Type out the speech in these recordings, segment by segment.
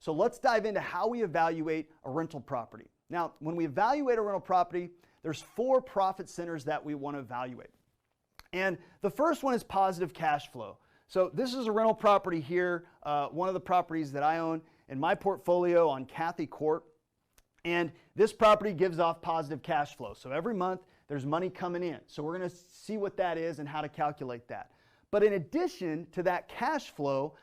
So let's dive into how we evaluate a rental property. Now, when we evaluate a rental property, there's 4 profit centers that we want to evaluate. And the first one is positive cash flow. So this is a rental property here, one of the properties that I own in my portfolio on Cathy Court. And this property gives off positive cash flow. So every month there's money coming in. So we're going to see what that is and how to calculate that. But in addition to that cash flow,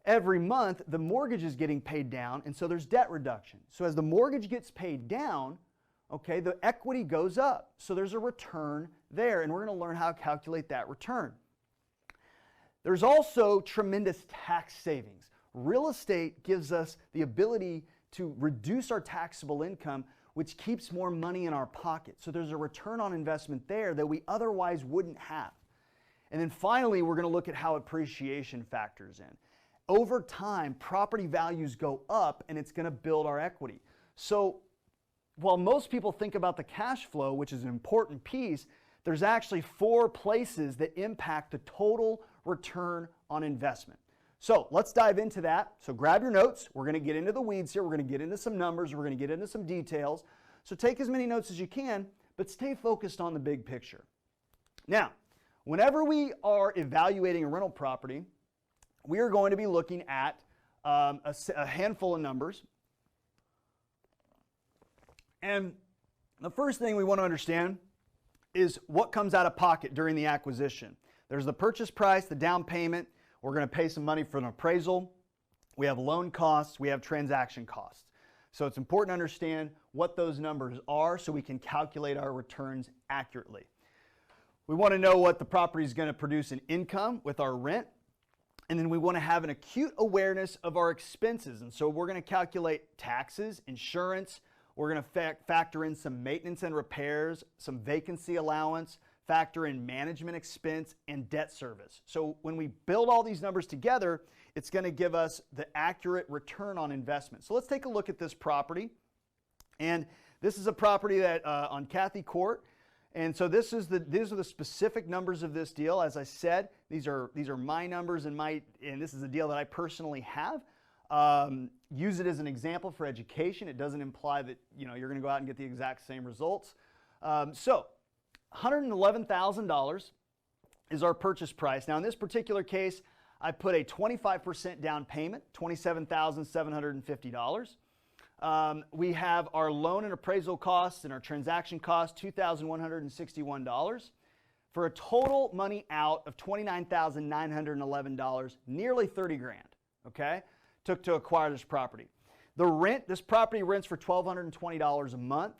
every month the mortgage is getting paid down, and so there's debt reduction. So as the mortgage gets paid down, okay, the equity goes up. So there's a return there, and we're going to learn how to calculate that return. There's also tremendous tax savings. Real estate gives us the ability to reduce our taxable income, which keeps more money in our pocket. So there's a return on investment there that we otherwise wouldn't have. And then finally, we're going to look at how appreciation factors in. Over time, property values go up, and it's going to build our equity. So while most people think about the cash flow, which is an important piece, there's actually 4 places that impact the total return on investment. So let's dive into that. So grab your notes. We're going to get into the weeds here. We're going to get into some numbers. We're going to get into some details. So take as many notes as you can, but stay focused on the big picture. Now, whenever we are evaluating a rental property, we are going to be looking at a handful of numbers. And the first thing we want to understand is what comes out of pocket during the acquisition. There's the purchase price, the down payment. We're going to pay some money for an appraisal. We have loan costs. We have transaction costs. So it's important to understand what those numbers are so we can calculate our returns accurately. We want to know what the property is going to produce in income with our rent. And then we want to have an acute awareness of our expenses. And so we're going to calculate taxes, insurance. We're going to factor in some maintenance and repairs, some vacancy allowance, factor in management expense, and debt service. So when we build all these numbers together, it's going to give us the accurate return on investment. So let's take a look at this property. And this is a property that on Cathy Court. And so these are the specific numbers of this deal. As I said, these are my numbers, and this is a deal that I personally have. Use it as an example for education. It doesn't imply that you're going to go out and get the exact same results. So $111,000 is our purchase price. Now in this particular case, I put a 25% down payment, $27,750. We have our loan and appraisal costs and our transaction costs, $2,161, for a total money out of $29,911, nearly 30 grand, okay, took to acquire this property. The rent, this property rents for $1,220 a month.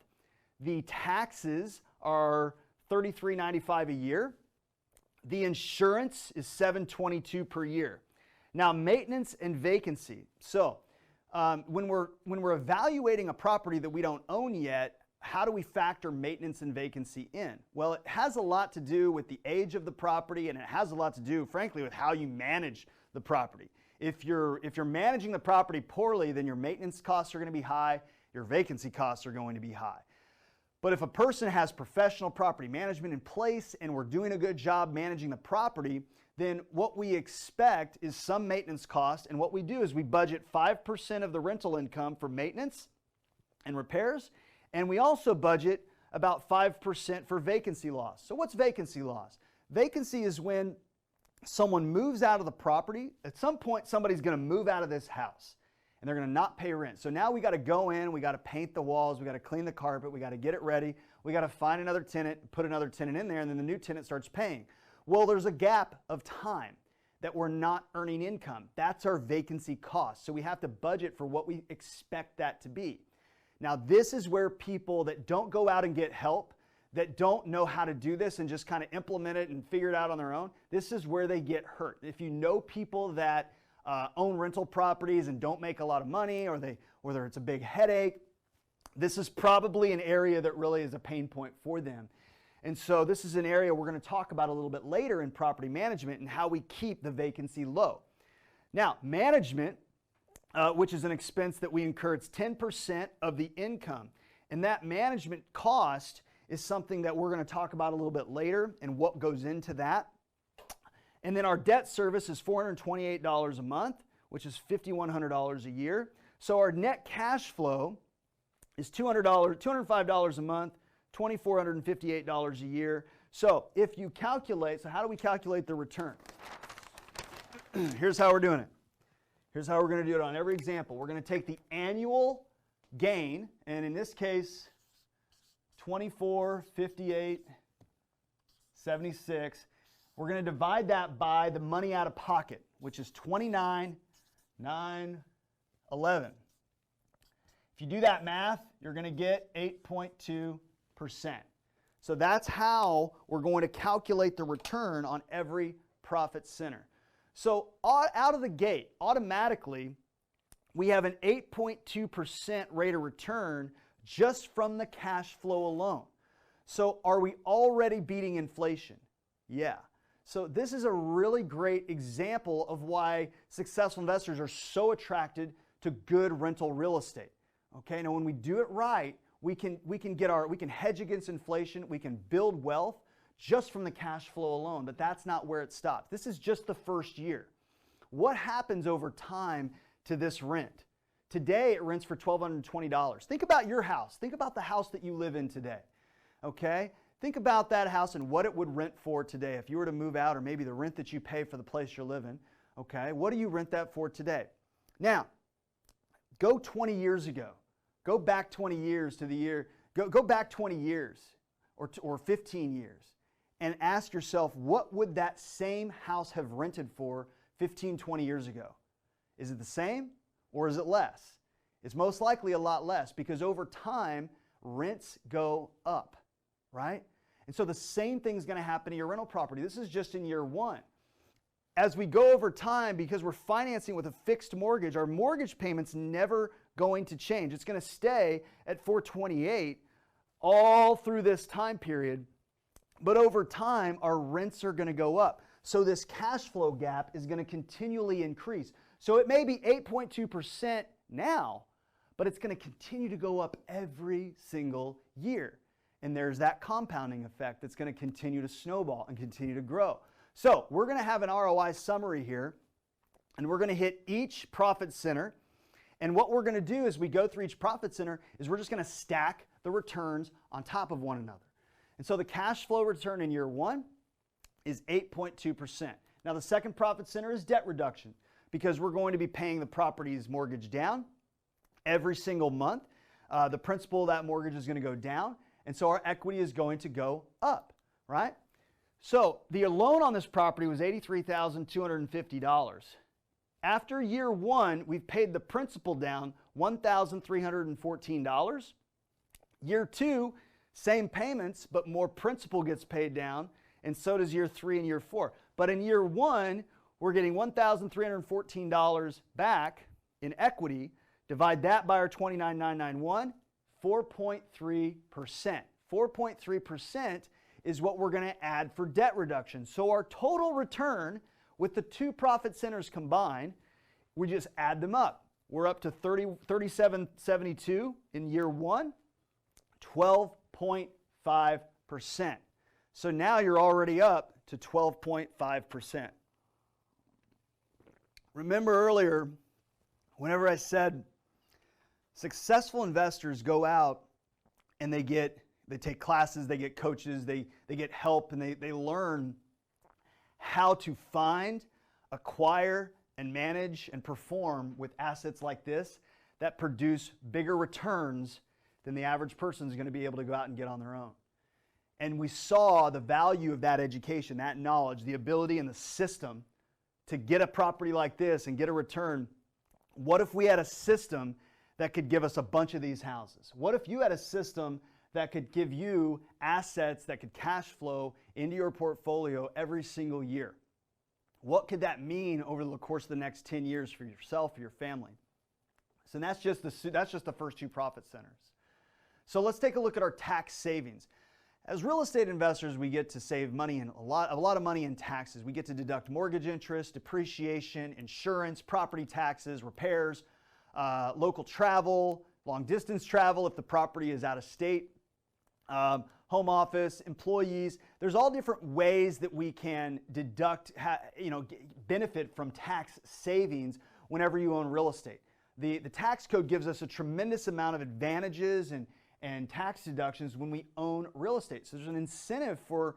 The taxes are $33.95 a year. The insurance is $722 per year. Now, maintenance and vacancy. So when we're evaluating a property that we don't own yet, how do we factor maintenance and vacancy in? Well, it has a lot to do with the age of the property, and it has a lot to do, frankly, with how you manage the property. If you're managing the property poorly, then your maintenance costs are going to be high, your vacancy costs are going to be high. But if a person has professional property management in place and we're doing a good job managing the property, then what we expect is some maintenance cost, and what we do is we budget 5% of the rental income for maintenance and repairs, and we also budget about 5% for vacancy loss. So what's vacancy loss? Vacancy is when someone moves out of the property. At some point, somebody's going to move out of this house, and they're going to not pay rent. So now we got to go in, we got to paint the walls, we got to clean the carpet, we got to get it ready, we got to find another tenant, put another tenant in there, and then the new tenant starts paying. Well, there's a gap of time that we're not earning income. That's our vacancy cost. So we have to budget for what we expect that to be. Now, this is where people that don't go out and get help, that don't know how to do this and just kind of implement it and figure it out on their own, this is where they get hurt. If you know people that own rental properties and don't make a lot of money, or whether it's a big headache, this is probably an area that really is a pain point for them. And so this is an area we're going to talk about a little bit later in property management and how we keep the vacancy low. Now, management, which is an expense that we incur, it's 10% of the income. And that management cost is something that we're going to talk about a little bit later and what goes into that. And then our debt service is $428 a month, which is $5,100 a year. So our net cash flow is $205 a month, $2,458 a year. So if you calculate, so how do we calculate the return? Here's how we're doing it. Here's how we're going to do it on every example. We're going to take the annual gain, and in this case, 2458.76. We're going to divide that by the money out of pocket, which is 29,911. If you do that math, you're going to get 8.2%. So that's how we're going to calculate the return on every profit center. So out of the gate, automatically, we have an 8.2% rate of return just from the cash flow alone. So are we already beating inflation? Yeah. So this is a really great example of why successful investors are so attracted to good rental real estate. Okay, now when we do it right, we can hedge against inflation, we can build wealth just from the cash flow alone, but that's not where it stops. This is just the first year. What happens over time to this rent? Today it rents for $1,220. Think about your house. Think about the house that you live in today. Okay? Think about that house and what it would rent for today if you were to move out, or maybe the rent that you pay for the place you're living. Okay? What do you rent that for today? Now, go 20 years ago. Go back 20 years to the year, go back 20 years or 15 years and ask yourself, what would that same house have rented for 15, 20 years ago? Is it the same or is it less? It's most likely a lot less, because over time, rents go up, right? And so the same thing's going to happen to your rental property. This is just in year one. As we go over time, because we're financing with a fixed mortgage, our mortgage payment's never going to change. It's going to stay at $428 all through this time period. But over time, our rents are going to go up. So this cash flow gap is going to continually increase. So it may be 8.2% now, but it's going to continue to go up every single year. And there's that compounding effect that's going to continue to snowball and continue to grow. So we're going to have an ROI summary here, and we're going to hit each profit center. And what we're going to do as we go through each profit center is we're just going to stack the returns on top of one another. And so the cash flow return in year one is 8.2%. Now the second profit center is debt reduction, because we're going to be paying the property's mortgage down every single month. The principal of that mortgage is going to go down, and so our equity is going to go up, right? So the loan on this property was $83,250. After year one, we've paid the principal down $1,314. Year two, same payments, but more principal gets paid down, and so does year three and year four. But in year one, we're getting $1,314 back in equity. Divide that by our 29,991, 4.3%. 4.3% is what we're going to add for debt reduction. So our total return with the two profit centers combined, we just add them up. We're up to 3772 in year one, 12.5%. So now you're already up to 12.5%. Remember earlier, whenever I said successful investors go out and they take classes, they get coaches, they get help, and they learn how to find, acquire, and manage and perform with assets like this that produce bigger returns than the average person is going to be able to go out and get on their own. And we saw the value of that education, that knowledge, the ability and the system to get a property like this and get a return. What if we had a system that could give us a bunch of these houses? What if you had a system that could give you assets that could cash flow into your portfolio every single year? What could that mean over the course of the next 10 years for yourself, for your family? So that's just the first two profit centers. So let's take a look at our tax savings. As real estate investors, we get to save money, and a lot of money in taxes. We get to deduct mortgage interest, depreciation, insurance, property taxes, repairs, local travel, long distance travel if the property is out of state, home office, employees. There's all different ways that we can deduct, benefit from tax savings whenever you own real estate. the tax code gives us a tremendous amount of advantages and tax deductions when we own real estate. So there's an incentive for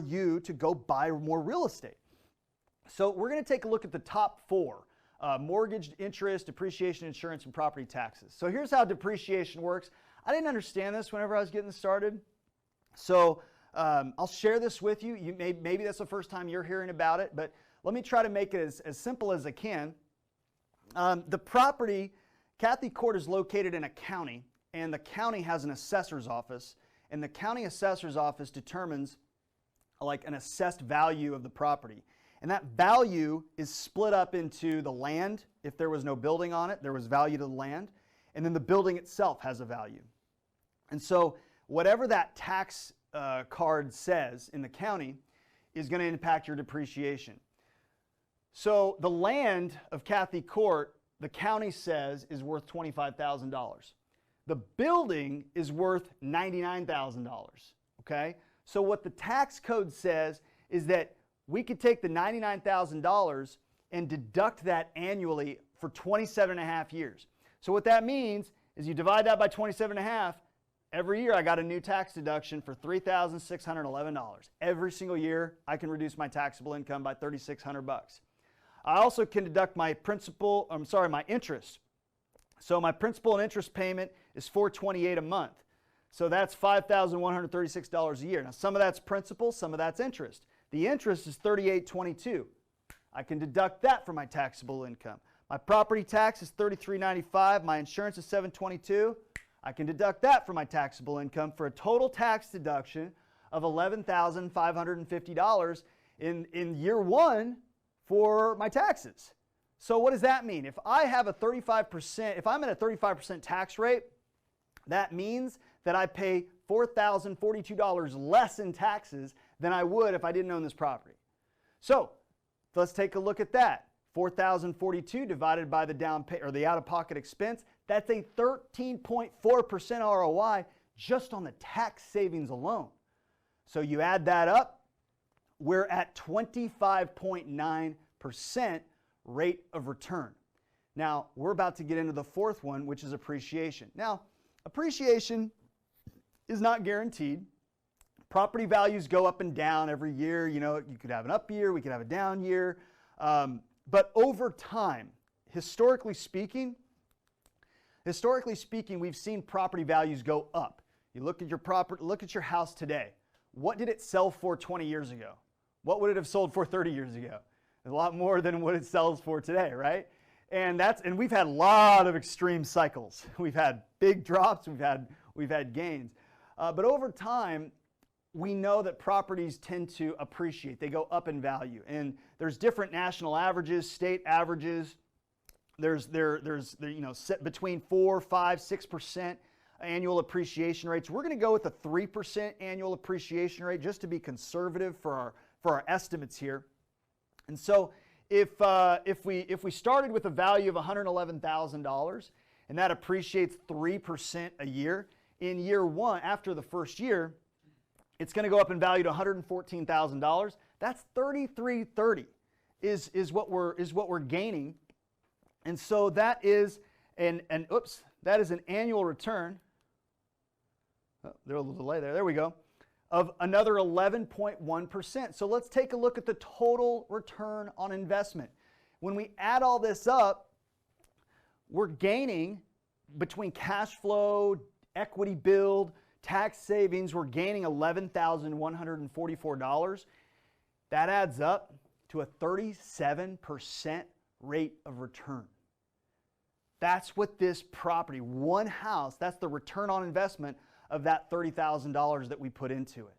you to go buy more real estate. So we're going to take a look at the top four: mortgage, interest, depreciation, insurance, and property taxes. So here's how depreciation works. I didn't understand this whenever I was getting started. So I'll share this with you. Maybe that's the first time you're hearing about it, but let me try to make it as simple as I can. The property, Cathy Court, is located in a county, and the county has an assessor's office, and the county assessor's office determines like an assessed value of the property. And that value is split up into the land. If there was no building on it, there was value to the land. And then the building itself has a value. And so whatever that tax card says in the county is going to impact your depreciation. So the land of Cathy Court, the county says, is worth $25,000. The building is worth $99,000. Okay? So what the tax code says is that we could take the $99,000 and deduct that annually for 27 and a half years. So what that means is you divide that by 27 and a half, every year I got a new tax deduction for $3,611. Every single year I can reduce my taxable income by $3,600. I also can deduct my my interest. So my principal and interest payment is $428 a month. So that's $5,136 a year. Now some of that's principal, some of that's interest. The interest is $38.22. I can deduct that from my taxable income. My property tax is $33.95. My insurance is $722. I can deduct that from my taxable income for a total tax deduction of $11,550 in year one for my taxes. So what does that mean? If I have a 35%, if I'm at a 35% tax rate, that means that I pay $4,042 less in taxes than I would if I didn't own this property. So let's take a look at that. $4,042 divided by the the out-of-pocket expense, that's a 13.4% ROI just on the tax savings alone. So you add that up, we're at 25.9% rate of return. Now, we're about to get into the fourth one, which is appreciation. Now, appreciation is not guaranteed. Property values go up and down every year. You know, you could have an up year, we could have a down year. But over time, historically speaking, we've seen property values go up. You look at your property, look at your house today. What did it sell for 20 years ago? What would it have sold for 30 years ago? A lot more than what it sells for today, right? And we've had a lot of extreme cycles. We've had big drops, we've had gains. But over time, we know that properties tend to appreciate. They go up in value. And there's different national averages, state averages. There's set between 4, 5, 6% annual appreciation rates. We're going to go with a 3% annual appreciation rate just to be conservative for our estimates here. And so if we started with a value of $111,000 and that appreciates 3% a year, in year one, after the first year, it's going to go up in value to $114,000. That's $3,330 is what we're gaining. And so that is an annual return. Oh, there's a little delay there. There we go. Of another 11.1%. So let's take a look at the total return on investment. When we add all this up, we're gaining between cash flow, equity build, tax savings, we're gaining $11,144. That adds up to a 37% rate of return. That's what this property, one house, that's the return on investment of that $30,000 that we put into it.